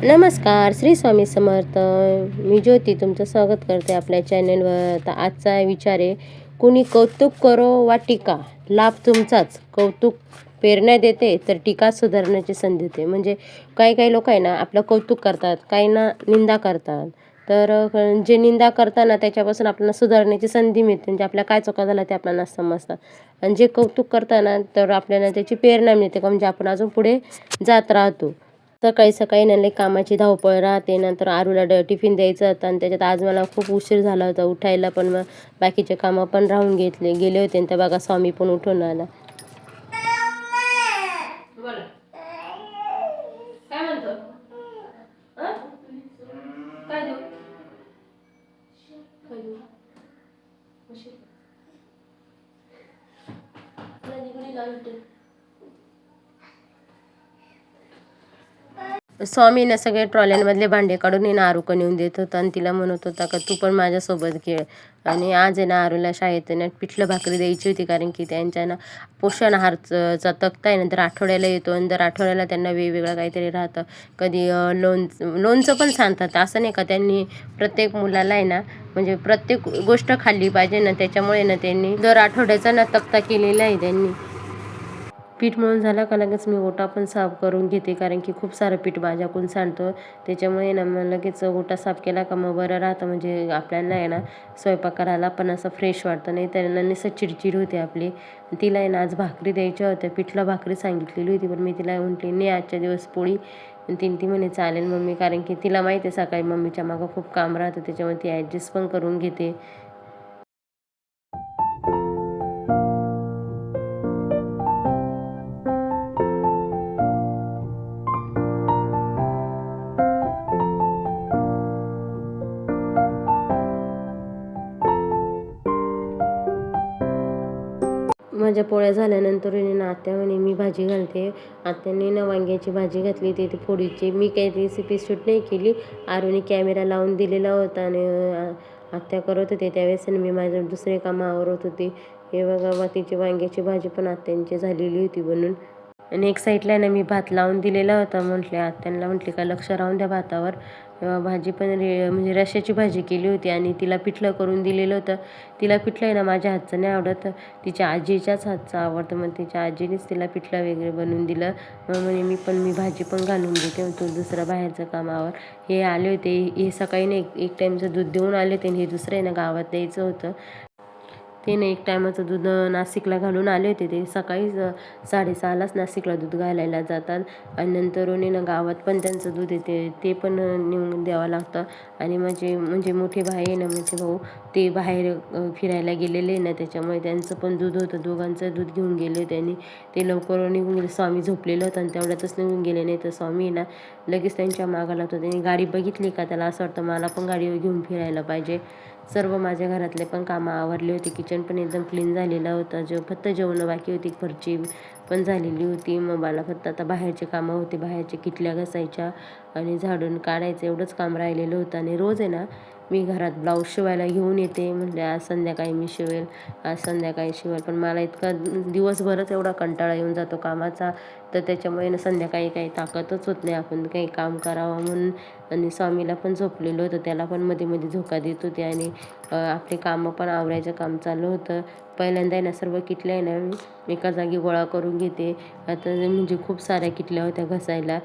नमस्कार, श्री स्वामी समर्थ. मी ज्योती तुमचं स्वागत करते आपल्या चॅनलवर. तर आजचा विचार आहे, कुणी कौतुक करो वा टीका, लाभ तुमचाच. कौतुक प्रेरणा देते तर टीका सुधारण्याची संधी देते. म्हणजे काही काही लोक आहे ना आपलं कौतुक करतात, काही ना निंदा करतात. तर जे निंदा करताना त्याच्यापासून आपल्याला सुधारण्याची संधी मिळते. म्हणजे आपल्या काय चुका झाल्या ते आपल्याला समजतात. आणि जे कौतुक करताना तर आपल्याला त्याची प्रेरणा मिळते का, म्हणजे आपण अजून पुढे जात राहतो. सकाळी सकाळी ना लई कामाची धावपळ राहते. नंतर आरूला टिफिन द्यायचं होतं आणि त्याच्यात आज मला खूप उशीर झाला होता उठायला. पण मग बाकीचे कामं पण राहून गेले होते. आणि त्या बघा स्वामी पण उठून आला. काय म्हणतो? काय देऊ? काय देऊ? स्वामीनं सगळे ट्रॉल्यांमधले भांडे काढून आहे ना आरूकडे नेऊन देत होता आणि तिला म्हणत होता का तू पण माझ्यासोबत खेळ. आणि आज आहे ना आरूला शाळेत ना पिठलं भाकरी द्यायची होती, कारण की त्यांच्या ना पोषण आहारचा तक्ता आहे ना दर आठवड्याला येतो. आणि दर आठवड्याला त्यांना वेगवेगळं काहीतरी राहतं. कधी लोणचं पण सांगतात. असं नाही का त्यांनी प्रत्येक मुलाला आहे ना म्हणजे प्रत्येक गोष्ट खाल्ली पाहिजे ना, त्याच्यामुळे ना त्यांनी दर आठवड्याचा ना तक्ता केलेला आहे त्यांनी. पीठ मळून झालं का लगेच मी ओटा पण साफ करून घेते, कारण की खूप सारं पीठ माझ्याकडून सांडतो. त्याच्यामुळे ना मग लगेच ओटा साफ केला का मग बरं राहतं. म्हणजे आपल्याला आहे ना स्वयंपाक करायला पण असं फ्रेश वाटतं. नाही तर नुसतं चिडचिड होते आपली. तिला आहे ना आज भाकरी द्यायच्या होत्या, पिठलं भाकरी सांगितलेली होती. पण मी तिला म्हटली नाही आजच्या दिवस पोळी. ती म्हणे चालेल मम्मी, कारण की तिला माहिती आहे सकाळी मम्मीच्या मागं खूप काम राहतं. त्याच्यामुळे ती ॲडजस्ट पण करून घेते. माझ्या पोळ्या झाल्यानंतर ना आत्या म्हणे मी भाजी घालते. आत्याने ना वांग्याची भाजी घातली होती ती फोडीची. मी काही रेसिपी शूट नाही केली. आरूने कॅमेरा लावून दिलेला होता आणि आत्या करत होते त्यावेळेस आणि मी माझं दुसरे कामं आवरत होते. हे बघा तिची वांग्याची भाजी पण आत्यांची झालेली होती बनून. आणि एक साईडला ना मी भात लावून दिलेला होता. म्हटले आत्यांना म्हटले का लक्ष राहून द्या भातावर. भाजी पण म्हणजे रश्श्याची भाजी केली होती आणि तिला पिठलं करून दिलेलं होतं. तिला पिठलं आहे ना माझ्या हातचं नाही आवडत, तिच्या आजीच्याच हातचं आवडतं. मग तिच्या आजीनेच तिला पिठलं वगैरे बनवून दिलं. मग म्हणे मी भाजी पण घालून देते, तू दुसरं बाहेरचं कामावर. हे आले होते, हे सकाळी ना एक टाईमचं दूध देऊन आले होते आणि हे दुसरं आहे ना गावात द्यायचं होतं. ते ना एक टायमाचं दूध नाशिकला घालून आले होते. ते सकाळी 6:30लाच नाशिकला दूध घालायला जातात. आणि नंतरून ना गावात पण त्यांचं दूध येते, ते पण नेऊन द्यावं लागतं. आणि म्हणजे मोठे भाई आहे ना मोठे भाऊ, ते बाहेर फिरायला गेलेले ना, त्याच्यामुळे त्यांचं पण दूध होतं. दोघांचं दूध घेऊन गेले होते आणि ते लवकर निघून गेले. स्वामी झोपलेलं होतं आणि तेवढ्यातच निघून गेले. नाही तर स्वामी ना लगेच त्यांच्या मागं लागतो. त्यांनी गाडी बघितली का त्याला असं वाटतं मला पण गाडीवर घेऊन फिरायला पाहिजे. सर्व माझ्या घरातले पण कामं आवरली होती. किचन पण एकदम क्लीन झालेलं होतं. फक्त जेवणं बाकी होती. फरची पण झालेली होती. मग मला फक्त आता बाहेरचे कामं होते. बाहेरच्या किटल्या घासायच्या आणि झाडून काढायचं एवढंच काम राहिलेलं होतं. आणि रोज आहे ना मी घरात ब्लाऊज शिवायला घेऊन येते. म्हणजे आज संध्याकाळी मी शिवेल, आज संध्याकाळी शिवेल. पण मला इतका दिवसभरच एवढा कंटाळा येऊन जातो कामाचा, तर त्याच्यामुळे ना संध्याकाळी काही ताकदच होत नाही आपण काही काम करावं म्हणून. आणि स्वामीला पण झोपलेलं होतं, त्याला पण मध्ये मध्ये झोका देत होते. आणि आपले कामं पण आवरायचं काम चालू होतं. पहिल्यांदा आहे ना सर्व किटल्या आहे ना एका जागी गोळा करून घेते. आता म्हणजे खूप साऱ्या किटल्या होत्या घसायला.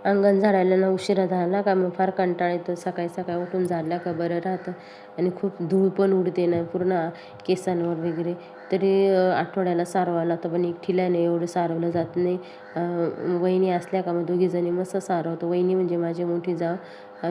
अंगण झाडायला ना उशिरा झाला का मग फार कंटाळा येतो. सकाळी सकाळी उठून झालं का बरं राहतं. आणि खूप धूळ पण उडते ना पूर्ण केसांवर वगैरे. तरी आठवड्याला सारवावं लागतं, पण एकटीला नाही एवढं सारवलं जात नाही. वहिनी असल्या का मग दोघीजणी मस्त सारवतो. वहिनी म्हणजे माझी मोठी जाव,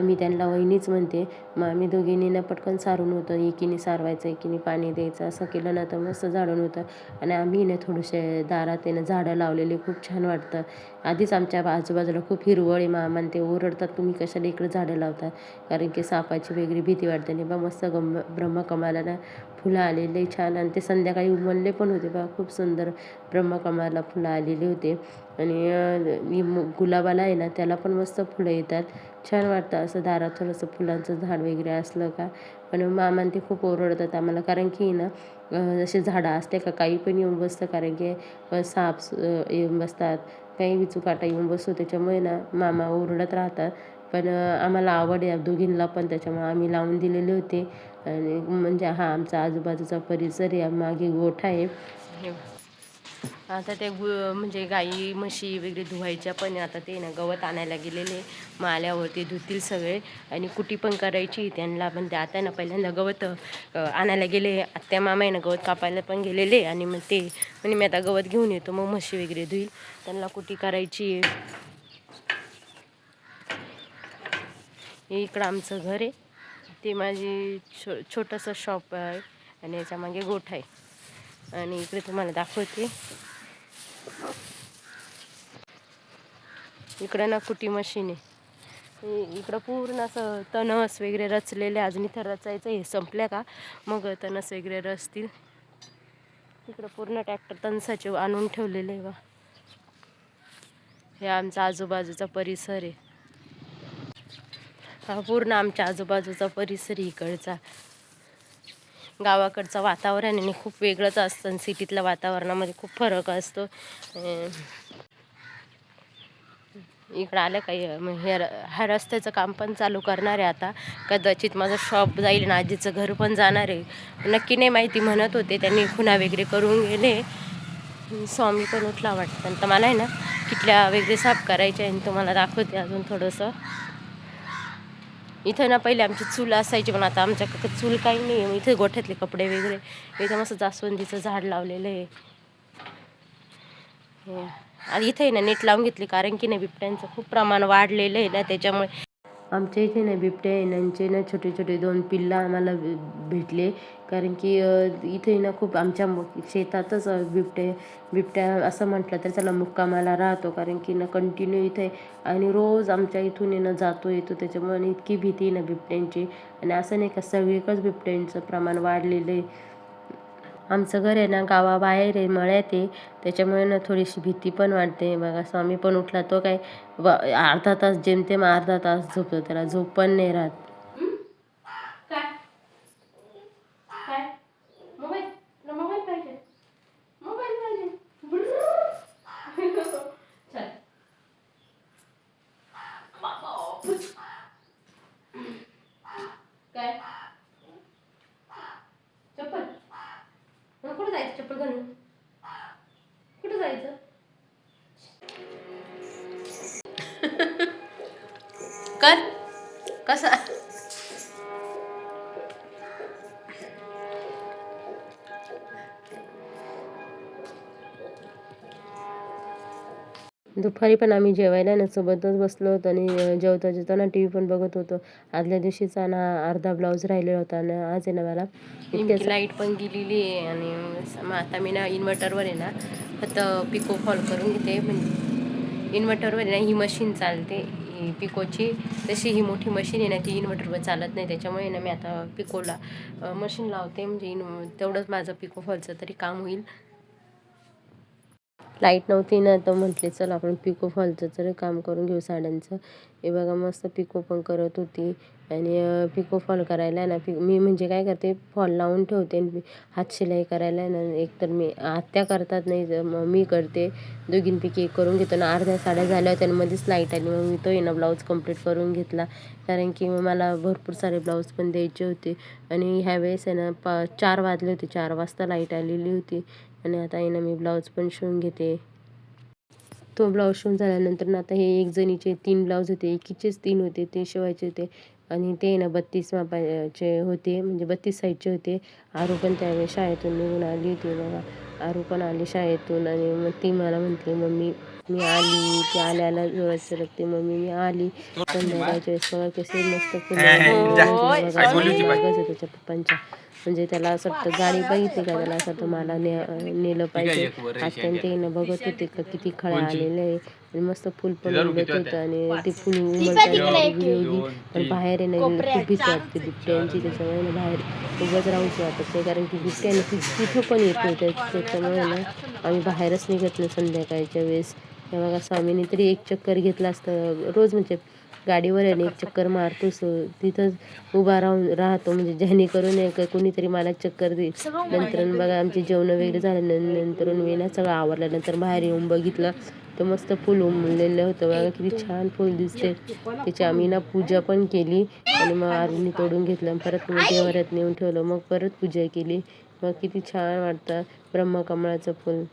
मी त्यांना वहिनीच म्हणते. मग आम्ही दोघींनी ना पटकन सारून होतं. एकीने सारवायचं, एकीने पाणी द्यायचं. असं केलं ना तर मस्त झाडून होतं. आणि आम्ही ना थोडेसे दारात आहे ना झाडं लावलेली खूप छान वाटतं. आधीच आमच्या आजूबाजूला खूप हिरवळ आहे. मामा ते ओरडतात तुम्ही कशाला इकडे झाडं लावता, कारण की सापाची वेगळी भीती वाटते. नाही बा मस्त ब्रह्मकमळाला ना फुलं आलेले छान आणि ते संध्याकाळी उमलले पण होते बघा. खूप सुंदर ब्रह्मकमळाला फुलं आलेले होते आणि गुलाबाला आहे ना त्याला पण मस्त फुलं येतात. छान वाटतं असं दारात थोडंसं फुलांचं झाड वगैरे असलं का. पण मामा ते खूप ओरडतात आम्हाला, कारण की ना जसे झाडं असते का काही पण येऊन बसतं, कारण की साप येऊन बसतात, काही विचूकाटा येऊन बसतो, त्याच्यामुळे ना मामा ओरडत राहतात. पण आम्हाला आवड आहे दोघींना पण, त्याच्यामुळे आम्ही लावून दिलेले होते. आणि म्हणजे हा आमचा आजूबाजूचा परिसर आहे, मागे गोठा आहे. आता ते म्हणजे गाई म्हशी वगैरे धुवायच्या, पण आता ते ना गवत आणायला गेलेले, मग आल्यावरती धुतील सगळे आणि कुटी पण करायची त्यांना. पण ते आता ना पहिल्यांदा गवत आणायला गेले, आत्या मामा आहे ना गवत कापायला पण गेलेले आणि मग ते म्हणजे मी आता गवत घेऊन येतो मग म्हशी वगैरे धुईल, त्यांना कुटी करायची. हे इकडं आमचं घर आहे, ते माझी छोटंसं शॉप आहे आणि याच्या मागे गोठा आहे. आणि इकडे तुम्हाला दाखवते, इकडं ना कुटी मशीन आहे. इकडं पूर्ण असं तणस वगैरे रचलेले, अजून इथं रचायचं, हे संपल्या का मग तणस वगैरे रचतील. इकडं पूर्ण ट्रॅक्टर तणसाचे आणून ठेवलेले आहे बा. हे आमचा आजूबाजूचा परिसर आहे. हा पूर्ण आमच्या आजूबाजूचा परिसर इकडचा. गावाकडचं वातावरण आणि खूप वेगळंच असतं आणि सिटीतल्या वातावरणामध्ये खूप फरक असतो. इकडं आलं काही ह्या रस्त्याचं काम पण चालू करणार आहे आता. कदाचित माझं शॉप जाईल आणि आजीचं घर पण जाणार आहे, नक्की नाही माहिती. म्हणत होते त्यांनी खुणा वगैरे करून गेले. स्वामी पण उठला वाटतं, तर मला आहे ना किटल्या वगैरे साफ करायच्या आहे. तुम्हाला दाखवते अजून थोडंसं. इथं ना पहिले आमची चूल असायची, पण आता आमच्याकडे चूल काही नाही आहे. इथे गोठ्यातले कपडे वगैरे, इथं मस्त जास्वंदीचं झाड लावलेलं आहे. आणि इथे ना नेट लावून घेतली, कारण की ना बिबट्यांचं खूप प्रमाण वाढलेलं आहे ना, त्याच्यामुळे आमच्या इथे ना बिबट्या येण्यांचे ना छोटे छोटे 2 पिल्लं आम्हाला भेटले. कारण की इथे ना खूप आमच्या शेतातच बिबट्या असं म्हटलं तर त्याला मुक्कामाला राहतो, कारण की ना कंटिन्यू इथे आणि रोज आमच्या इथून येणं जातो येतो, त्याच्यामुळे इतकी भीती ना बिबट्यांची. आणि असं नाही का सगळीकडे बिबट्यांचं प्रमाण वाढलेलं आहे. आमचं घर आहे ना गावाबाहेर आहे, मळ्यात आहे, त्याच्यामुळे ना थोडीशी भीती पण वाटते. बघा स्वामी पण उठला, तो काय अर्धा तास जेमतेम अर्धा तास झोपतो, त्याला झोप पण नाही राहत. चप्पल कुठं जायचं, चप्पल घालून कुठं जायचं? कर कसा दुपारी पण आम्ही जेवायला ना सोबतच बसलो होतो आणि जेवता जेवताना टी व्ही पण बघत होतो. आदल्या दिवशीचा ना अर्धा ब्लाऊज राहिलेला होता आणि आज आहे ना मला इतकी लाईट पण गेलेली आहे. आणि मग आता मी ना इन्व्हर्टरवर आहे ना फक्त पिको फॉल करून घेते. म्हणजे इन्व्हर्टरवर आहे ना ही मशीन चालते पिकोची, तशी ही मोठी मशीन आहे ना ती इन्व्हर्टरवर चालत नाही, त्याच्यामुळे ना मी आता पिकोला मशीन लावते. म्हणजे तेवढंच माझं पिको फॉलचं तरी काम होईल. लाईट नव्हती ना, तर म्हटले चल आपण पिको फॉलचं तरी काम करून घेऊ साड्यांचं. हे बघा मस्त पिको पण करत होती. आणि पिको फॉल करायला ना मी म्हणजे काय करते, फॉल लावून ठेवते आणि हात शिलाई करायला ना एकतर मी आत्या करतात, नाही मग मी करते. दोघींपैकी एक करून घेतो ना. अर्ध्या साड्या झाल्या होत्या आणि मध्येच लाईट आली, मग मी तो आहे ना ब्लाऊज कंप्लीट करून घेतला, कारण की मग मला भरपूर सारे ब्लाऊज पण द्यायचे होते. आणि ह्यावेळेस आहे ना 4 वाजले होते, 4 वाजता लाईट आलेली होती. आणि आता आहे ना मी ब्लाऊज पण शिवून घेते. तो ब्लाऊज शिवून झाल्यानंतर ना आता हे एक जणीचे 3 ब्लाऊज होते, एकीचेच 3 होते, ते शिवायचे होते. आणि ते ना 32 मापाचे होते, म्हणजे 32 साईजचे होते. आरू पण त्यावेळेस शाळेतून निघून आली होती बघा. आरू पण आली शाळेतून आणि मग ती मला म्हटली मम्मी मी आली. ती आल्याला जोरात सरकते मम्मी मी आली. संध्याकाळच्या वेळेस बघा कसे मस्त फुलं त्याच्या पप्पांच्या, म्हणजे त्याला असं वाटतं गाडी बघितली का त्याला असं वाटतं मला नेलं पाहिजे. आत्याने ते बघत होते का किती खळ्या आलेले आहे. आणि मस्त फुल पण उमलत होतं आणि ते फुल उमलताना व्हिडिओ पण बाहेर आहे ना खूप भीती वाटते बिबट्यांची, त्याच्यामुळे ना बाहेर उगाच राहूच वाटत नाही कारण की बिबट्याने तिथं पण येत होत्या, त्याच्यामुळे ना आम्ही बाहेरच निघत नाही संध्याकाळच्या वेळेस. हे बघा स्वामीने तरी एक चक्कर घेतला असतं रोज, म्हणजे गाडीवर आहे ना एक चक्कर मारतोच तिथंच उभा राहतो, म्हणजे जेणेकरून कोणीतरी मला चक्कर देईल. नंतर बघा आमचे जेवण वगैरे झाल्यानंतर मी ना सगळं आवरल्यानंतर बाहेर येऊन बघितलं तर मस्त फुल उमललेलं होतं. बघा किती छान फुल दिसते. त्याची आम्ही ना पूजा पण केली आणि मग आरूनी तोडून घेतलं, परत मग देवाऱ्यात नेऊन ठेवलं, मग परत पूजा केली. मग किती छान वाटतं ब्रह्मकमळाचं फुल.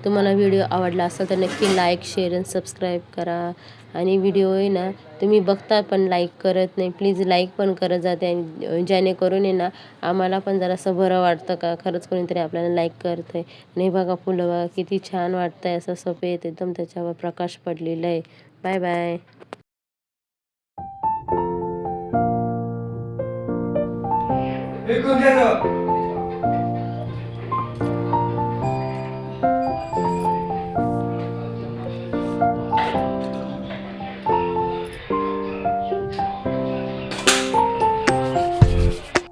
तुम्हाला व्हिडिओ आवडला असेल तर नक्की लाईक, शेअर आणि सबस्क्राईब करा. आणि व्हिडिओ आहे ना तुम्ही बघता पण लाईक करत नाही, प्लीज लाईक पण करत जा, जेणेकरून आहे ना आम्हाला पण जरासं बरं वाटतं का खरंच कोणीतरी आपल्याला लाईक करतं आहे. आणि बघा फुलं बघा किती छान वाटतं आहे, असं सफेद एकदम त्याच्यावर प्रकाश पडलेला आहे. Bye bye. एकूण